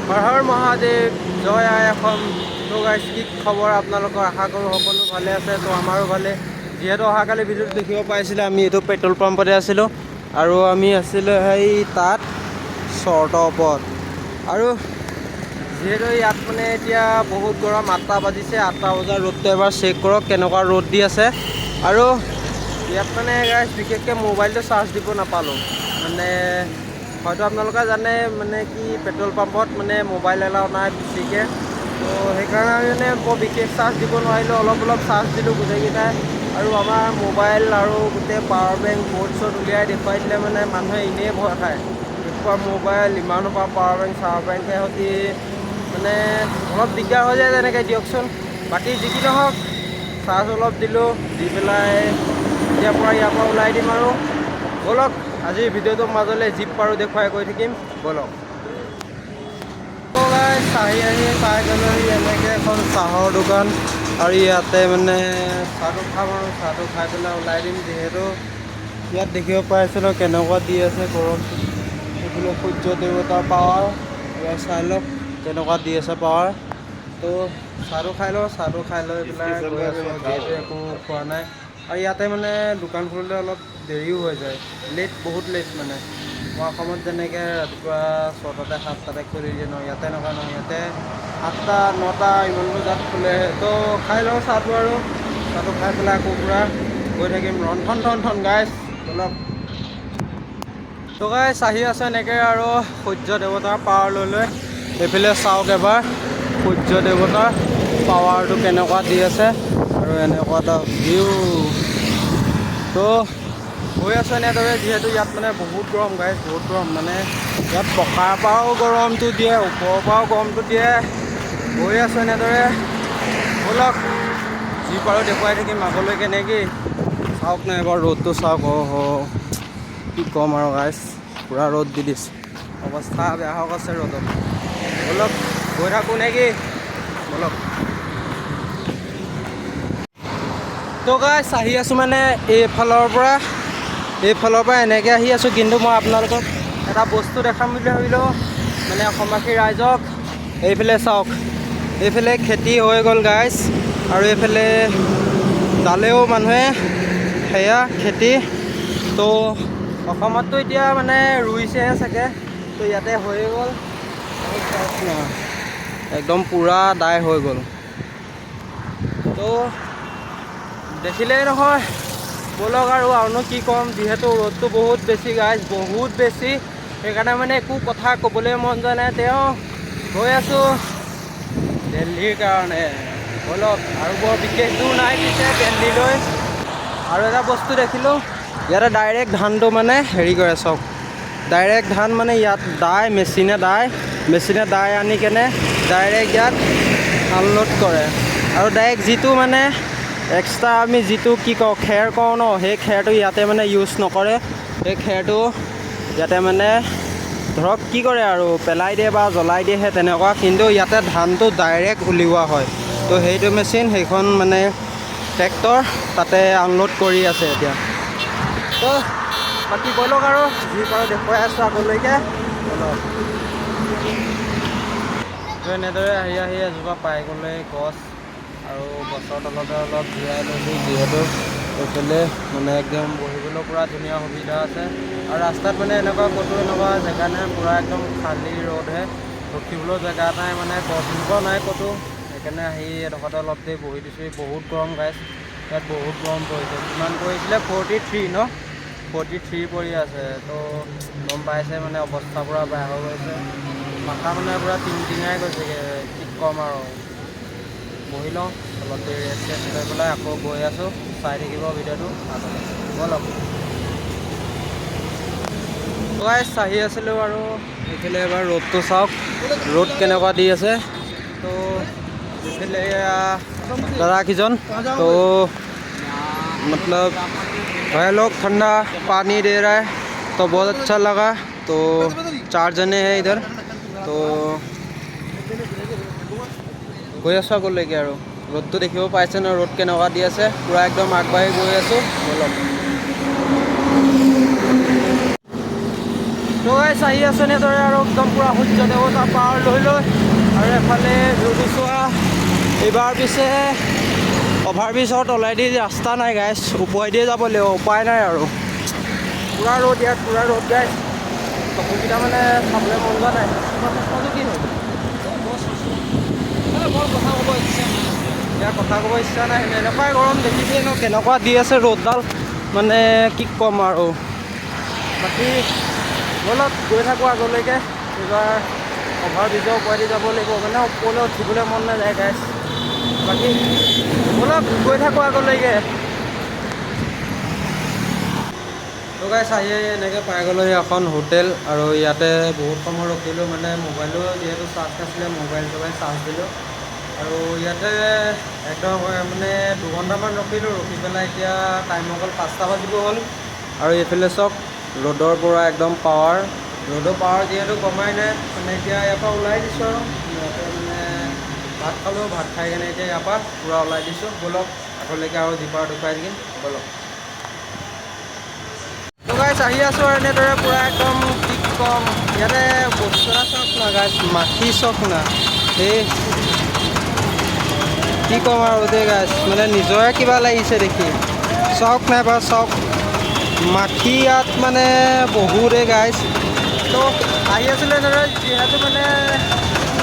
হৰ হৰ মহাদেৱ, জয় আই অসম। তো গাইছ, কি খবৰ আপোনালোকৰ? আশা কৰোঁ সকলো ভালে আছে। তো আমাৰো ভালে। যিহেতু অহাকালি ভিডিঅ'টো দেখিব পাইছিলে, আমি এইটো পেট্ৰল পাম্পতে আছিলোঁ আৰু আমি আছিলোঁ সেই তাত চৰ্টৰ ওপৰত। আৰু যিহেতু ইয়াত মানে এতিয়া বহুত গৰম, 8টা বাজিছে। 8টা বজাৰ ৰ'দটো এবাৰ চেক কৰক কেনেকুৱা ৰ'দ দি আছে। আৰু ইয়াত মানে গাইছ বিশেষকৈ মোবাইলটো চাৰ্জ দিব নাপালোঁ। মানে হয়তো আপোনালোকে জানে মানে কি পেট্ৰল পাম্পত মানে মোবাইল এলাও নাই বেছিকৈ। তো সেইকাৰণে আমি মানে বৰ বিশেষ চাৰ্জ দিব নোৱাৰিলোঁ, অলপ চাৰ্জ দিলোঁ গোটেইকেইটাই। আৰু আমাৰ মোবাইল আৰু গোটেই পাৱাৰ বেংক বৰ্ড চৰ্ড উলিয়াই দেখুৱাই দিলে মানে মানুহে এনেই ভয় খায়। এসোপা মোবাইল, ইমানৰ পৰা পাৱাৰ বেংক চাৱাৰ বেংকে সৈতে মানে অলপ দিগদাৰ হৈ যায় তেনেকৈ দিয়কচোন। বাকী যি কি নহওক, চাৰ্জ অলপ দিলোঁ, দি পেলাই ইয়াৰ পৰা ওলাই দিম আৰু ব'লক আজিৰ ভিডিঅ'টোৰ মাজলৈ জীপ পাৰোঁ দেখুৱাই গৈ থাকিম, ব'লক। আহি পাই গ'লোহি এনেকৈ এখন চাহৰ দোকান। আৰু ইয়াতে মানে চাহটো খাম আৰু চাহটো খাই পেলাই ওলাই দিম। যিহেতু ইয়াত দেখিব পাইছিলোঁ কেনেকুৱা দি আছে গৰমটো। এইফালে সূৰ্য দেৱতাৰ পাৱাৰ, এবাৰ চাই লওক কেনেকুৱা দি আছে পাৱাৰ। তো চাহটো খাই লওঁ, চাহটো খাই লৈ পেলাই গৈ আছোঁ। যিহেতু একো খোৱা নাই আৰু ইয়াতে মানে দোকান খুলিলে অলপ দেৰিও হৈ যায়, বহুত লেট মানে। মই অসমত যেনেকৈ ৰাতিপুৱা 6টাতে 7টাতে খুলি দিয়ে ন, ইয়াতে এনেকুৱা নহয়। ইয়াতে 8টা 9টা ইমান বজাত খোলে। তো খাই লওঁ চাহটো আৰু চাহটো খাই পেলাই আকৌ পূৰা গৈ থাকিম ৰন্ধন গাইছ, অলপ। তো গাইছ আহি আছে এনেকৈ আৰু সূৰ্য দেৱতাৰ পাৱাৰ লৈ এইফালে চাওক এবাৰ সূৰ্য দেৱতাৰ পাৱাৰটো কেনেকুৱা দি আছে আৰু এনেকুৱা এটা ভিউ। তো হৈ আছে এনেদৰে। যিহেতু ইয়াত মানে বহুত গৰম গাইছ, বহুত গৰম। মানে ইয়াত পকাৰ পৰাও গৰমটো দিয়ে, ওপৰৰ পৰাও গৰমটো দিয়ে। হৈ আছোঁ এনেদৰে, ব'লক যি পাৰোঁ দেখুৱাই থাকিম আগলৈ কেনেকৈ। চাওক নাই এবাৰ ৰ'দটো চাওক, কি ক'ম আৰু গাইছ, পূৰা ৰ'দ দি দিছে, অৱস্থা বেয়া হৈ গৈছে ৰ'দত। ব'লক গৈ থাকোঁ নেকি, ব'লক। তো গাইছ আহি আছোঁ মানে এইফালৰ পৰা এনেকৈ আহি আছোঁ। কিন্তু মই আপোনালোকক এটা বস্তু দেখাম বুলি ভাবিলোঁ, মানে অসমবাসী ৰাইজক। এইফালে চাওক, এইফালে খেতি হৈ গ'ল গাইছ, আৰু এইফালে দালেও মানুহে সেয়া খেতি। তো অসমততো এতিয়া মানে ৰুইছেহে চাগে, তো ইয়াতে হৈ গ'ল একদম পূৰা দাই হৈ গ'ল। তো দেখিলেই নহয়, ব'লক আৰুনো কি ক'ম। যিহেতু ৰ'দটো বহুত বেছি গাইছ, বহুত বেছি। সেইকাৰণে মানে একো কথা ক'বলৈ মন যোৱা নাই। তেওঁ গৈ আছোঁ দিল্লীৰ কাৰণে, ব'লক। আৰু বৰ বিশেষ দূৰ নাই পিছে দিল্লীলৈ। আৰু এটা বস্তু দেখিলোঁ, ইয়াতে ডাইৰেক্ট ধানটো মানে হেৰি কৰে চাওক, ডাইৰেক্ট ধান মানে ইয়াত মেচিনে দাই আনি কেনে ডাইৰেক্ট ইয়াত আনলোড কৰে। আৰু ডাইৰেক্ট যিটো মানে এক্সট্ৰা আমি যিটো কি কওঁ খেৰ কওঁ ন, সেই খেৰটো ইয়াতে মানে ইউজ নকৰে। সেই খেৰটো ইয়াতে মানে ধৰক কি কৰে আৰু পেলাই দিয়ে বা জ্বলাই দিয়েহে তেনেকুৱা। কিন্তু ইয়াতে ধানটো ডাইৰেক্ট উলিওৱা হয়। তো সেইটো মেচিন, সেইখন মানে ট্ৰেক্টৰ তাতে আনলোড কৰি আছে এতিয়া। তো বাকী ব'লক আৰু যি পাৰোঁ দেখুৱাই আছোঁ আগলৈকে, ব'লক। তো এনেদৰে আহি এজোপা পাই গ'লে গছ, আৰু গছৰ তলতে অলপ জিৰাই লৈছোঁ। যিহেতু এইফালে মানে একদম বহিবলৈ পূৰা ধুনীয়া সুবিধা আছে। আৰু ৰাস্তাত মানে ক'তো এনেকুৱা জেগা নাই, পূৰা একদম খালী ৰ'দহে, ৰখিবলৈও জেগা নাই, মানে গছ নাই ক'তো। সেইকাৰণে আহি এডোখৰতে অলপ দেৰি বহি দিছোঁ। বহুত গৰম গাইছ, ইয়াত বহুত গৰম পৰিছে। কিমান পৰিছিলে 43 ন, 43 পৰি আছে। তো গম পাইছে মানে অৱস্থা পূৰা বেয়া হৈ গৈছে। মাথা মানে পূৰা টিংটিঙাই গৈছেগৈ, কি ক'ম আৰু। বহি লওঁ অলপ দেৰি, ৰেষ্ট লৈ পেলাই আকৌ গৈ আছোঁ। চাই থাকিব ভিডিঅ'টো আগলৈ, ব'লক। গাইছ আহি আছিলোঁ আৰু এইফালে এবাৰ ৰ'দটো চাওক, ৰ'দ কেনেকুৱা দি আছে। তো এইফালে दादा किजन तो मतलब भाई लोग ठंडा पानी दे रहा है, तो बहुत अच्छा लगा। तो 4 जने हैं इधर, तो गई आছোঁ আগলৈকে। আৰু ৰ'দটো দেখিব পাইছে ন, ৰ'দ কেনেকুৱা দি আছে, পূৰা একদম আগবাঢ়ি গৈ আছোঁ, ব'লক। তো গাইছ আহি আছে এনেদৰে আৰু একদম পূৰা সূৰ্য দেৱতা পাৱাৰ লৈ আৰু এফালে ভিউটো চোৱা। এইবাৰ পিছে অভাৰব্ৰিজৰ তলেদি ৰাস্তা নাই গাইছ, ওপৰেদিয়ে যাব লাগিব, উপায় নাই আৰু। পূৰা ৰ'দ ইয়াত, পূৰা ৰ'দ গাইছ। চকুকেইটা মানে চাবলৈ মন যোৱা নাই। কি হ'ল? কথা ক'ব ইচ্ছা নাই, এতিয়া কথা ক'ব ইচ্ছা নাই। এনেকুৱাই গৰম দেখিছেই ন, কেনেকুৱা দি আছে ৰ'দডাল, মানে কি ক'ম আৰু। বাকী ব'লক গৈ থাকোঁ আগলৈকে। এইবাৰ অভাৰব্ৰিজৰ ওপৰেদি যাব লাগিব, মানে ওপৰলৈ উঠিবলৈ মন নাযায় গাইছ। বাকী ব'লক গৈ থাকোঁ আগলৈকে। তো গাইছ আহি এনেকৈ পাই গ'লোহি এখন হোটেল, আৰু ইয়াতে বহুত সময় ৰখিলোঁ, মানে মোবাইলো যিহেতু চাৰ্জ নাছিলে, মোবাইল চাৰ্জ দিলোঁ। আৰু ইয়াতে একদম মানে 2 ঘণ্টামান ৰখিলোঁ, ৰখি পেলাই এতিয়া টাইম হৈ গ'ল 5টা বাজিব হ'ল। আৰু এইফালে চাওক ৰ'দৰ পৰা একদম পাৱাৰ, ৰ'দৰ পাৱাৰ যিহেতু কমাই নাই, মানে এতিয়া ইয়াৰ পৰা ওলাই দিছোঁ। আৰু ইয়াতে মানে ভাত খালোঁ, ভাত খাই কেনে এতিয়া ইয়াৰ পৰা পূৰা ওলাই দিছোঁ। ব'লক আগলৈকে আৰু যিপাৰ দেখুৱাই দিম, ব'লক। তো গাইছ আহি আছোঁ আৰু এনেদৰে পূৰা একদম কি ক'ম, ইয়াতে বস্তু এটা চাওক না গাইছ, মাখি চাওক না, এই কি ক'ম আৰু দেই গাইছ, মানে নিজৰে কিবা লাগিছে দেখি। চাওক নাই বাৰু, চাওক মাখি ইয়াত মানে বহুতেই গাইছ। তো আহি আছিলোঁ এনেদৰে, যিহেতু মানে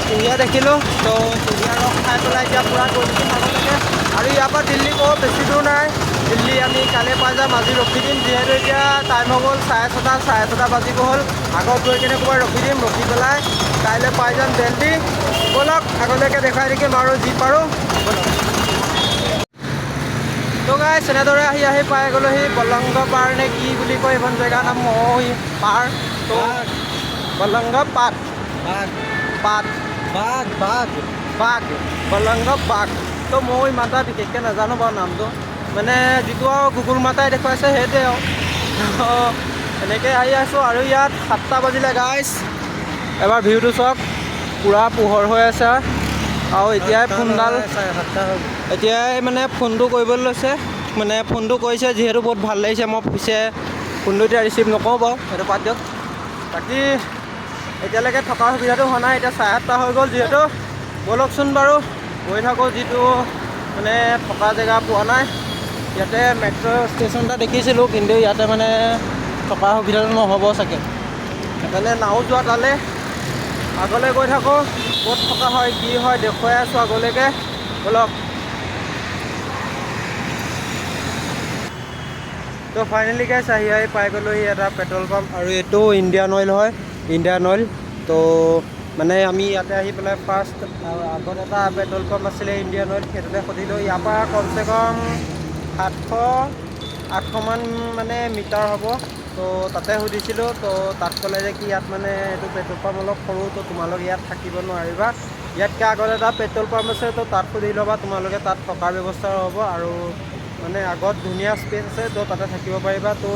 কুঁহিয়া দেখিলোঁ, তো কুঁহিয়া ৰস খাই পেলাই এতিয়া পূৰা গৈছোঁ আগলৈকে। আৰু ইয়াৰ পৰা দিল্লী বহুত বেছি দূৰ নাই, দিল্লী আমি কালি পাই যাম, আজি ৰখি দিম। যিহেতু এতিয়া টাইম হৈ গ'ল 6:30 বাজিব হ'ল। আগত গৈ কিনে ক'ৰবাত ৰখি দিম, ৰখি পেলাই কাইলৈ পাই যাম দিল্লী। ব'লক আগলৈকে দেখাই থাকিম আৰু যি পাৰোঁ, ব'লক। তো গাইছ এনেদৰে আহি পাই গ'লোহি বলংগ পাৰ নে কি বুলি কয় এইখন জেগাৰ নাম, মহী পাৰ। তো বলংগ পাট বলংগ বাঘ। তো মই ইমান এটা বিশেষকৈ নাজানো বাৰু নামটো, মানে যিটো আৰু গুগল মাতাই দেখুৱাইছে সেইটোৱে আৰু। এনেকৈ আহি আছোঁ। আৰু ইয়াত 7টা বাজিলে গাইছ। এবাৰ ভিউটো চাওক, পূৰা পোহৰ হৈ আছে। আৰু এতিয়াই মানে ফোনটো কৰিবলৈ লৈছে, মানে ফোনটো কৰিছে যিহেতু বহুত ভাল লাগিছে। মই পিছে ফোনটো এতিয়া ৰিচিভ নকৰোঁ বাৰু, সেইটো বাদ দিয়ক। বাকী এতিয়ালৈকে থকাৰ সুবিধাটো হোৱা নাই, এতিয়া 7:30 হৈ গ'ল যিহেতু। ব'লকচোন বাৰু গৈ থাকোঁ, যিটো মানে থকা জেগা পোৱা নাই। ইয়াতে মেট্ৰ' ষ্টেচন এটা দেখিছিলোঁ, কিন্তু ইয়াতে মানে থকাৰ সুবিধাটো নহ'ব চাগে, সেইকাৰণে নাও যোৱা তালৈ আগলৈ গৈ থাকোঁ। ক'ত থকা হয় কি হয় দেখুৱাই আছোঁ আগলৈকে, ব'লক। তো ফাইনেলি গাইছ আহি পাই গ'লোহি এটা পেট্ৰল পাম্প, আৰু এইটো ইণ্ডিয়ান অইল হয়, ইণ্ডিয়ান অইল। তো মানে আমি ইয়াতে আহি পেলাই ফাৰ্ষ্ট, আগত এটা পেট্ৰল পাম্প আছিলে ইণ্ডিয়ান অইল, সেইটোতে সুধিলোঁ। ইয়াৰ পৰা কমচে কম 700-800মান মানে মিটাৰ হ'ব। তো তাতে সুধিছিলোঁ, তো তাত ক'লে যে কি ইয়াত মানে এইটো পেট্ৰল পাম্প অলপ সৰু, তো তোমালোক ইয়াত থাকিব নোৱাৰিবা। ইয়াতকৈ আগত এটা পেট্ৰল পাম্প আছে, তো তাত সুধি ল'বা, তোমালোকে তাত থকাৰ ব্যৱস্থা হ'ব। আৰু মানে আগত ধুনীয়া স্পেচ আছে, তো তাতে থাকিব পাৰিবা। তো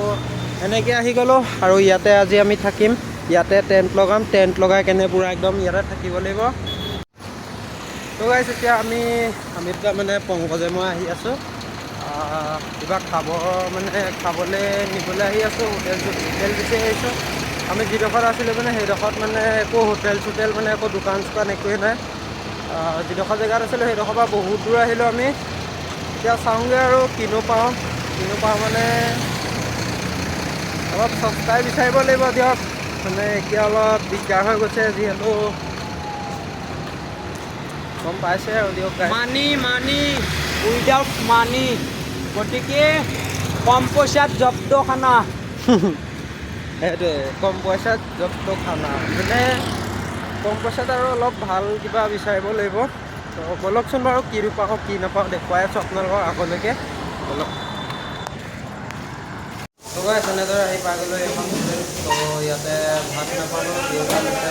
এনেকৈ আহি গ'লোঁ, আৰু ইয়াতে আজি আমি থাকিম। ইয়াতে টেণ্ট লগাম, টেণ্ট লগাই কেনে পূৰা একদম ইয়াতে থাকিব লাগিব। তো গাইছ এতিয়া আমি দুটা মানে পংকজে মই আহি আছোঁ, কিবা খাবলৈ নিবলৈ আহি আছোঁ। হোটেল বিচাৰি আহিছোঁ। আমি যিডোখৰত আছিলোঁ মানে সেইডোখৰত মানে একো হোটেল মানে একো দোকান চোকান একোৱেই নাই। যিডোখৰ জেগাত আছিলোঁ সেইডোখৰ পৰা বহুত দূৰ আহিলোঁ আমি। এতিয়া চাওঁগৈ আৰু কিনো পাওঁ মানে অলপ সস্তাই বিচাৰিব লাগিব দিয়ক, মানে এতিয়া অলপ দিগদাৰ হৈ গৈছে, যিহেতু গম পাইছে আৰু দিয়ক। মানি উইদাউট মানি, গতিকে কম পইচাত জব্দ খানা। সেইটোৱে, কম পইচাত জব্দ খানা, মানে কম পইচাত আৰু অলপ ভাল কিবা বিচাৰিব লাগিব। তো ব'লকচোন বাৰু কি পাওঁ কি নাপাওঁ দেখুৱাই আছোঁ আপোনালোকক আগলৈকে, ব'লক। তো গাইছ এনেদৰে আহি পাই গ'লোঁ এখন হোটেল। তো ইয়াতে ভাত নাপালোঁ,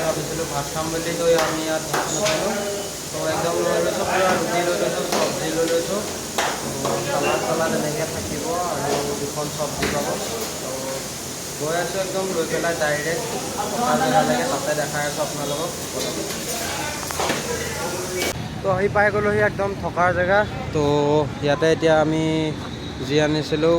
ভাবিছিলোঁ ভাত খাম বুলি, তো আমি ইয়াত ভাত নাপালোঁ। তো একদম লৈ লৈছোঁ, পূৰা ৰুটি লৈ লৈছোঁ, চব্জি লৈ লৈছোঁ, চালাড এনেকৈ থাকিব, আৰু 2খন চব্জি পাব। তো গৈ আছোঁ একদম লৈ পেলাই ডাইৰেক্ট থকা জেগালৈকে, তাতে দেখাই আছোঁ আপোনালোকক। তো আহি পাই গ'লোহি একদম থকাৰ জেগা। তো ইয়াতে এতিয়া আমি যি আনিছিলোঁ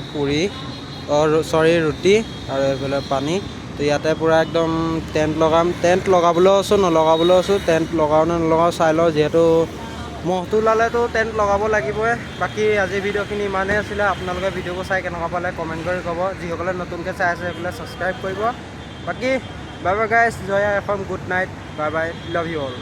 ৰুটি আৰু এইফালে পানী, তো ইয়াতে পূৰা একদম টেণ্ট লগাম, টেণ্ট লগাবলৈও আছোঁ নলগাবলৈও আছোঁ, টেণ্ট লগাওঁ নে নলগাওঁ চাই লওঁ, যিহেতু মহটো ওলালেতো টেণ্ট লগাব লাগিবই। বাকী আজিৰ ভিডিঅ'খিনি ইমানেই আছিলে। আপোনালোকে ভিডিঅ'বোৰ চাই কেনেকুৱা পালে কমেণ্ট কৰি ক'ব, যিসকলে নতুনকৈ চাই আছে সেইসকলে ছাবস্ক্ৰাইব কৰিব। বাকী বাই বাই গাইজ, জয় আই Assam, good night, bye bye, love you all.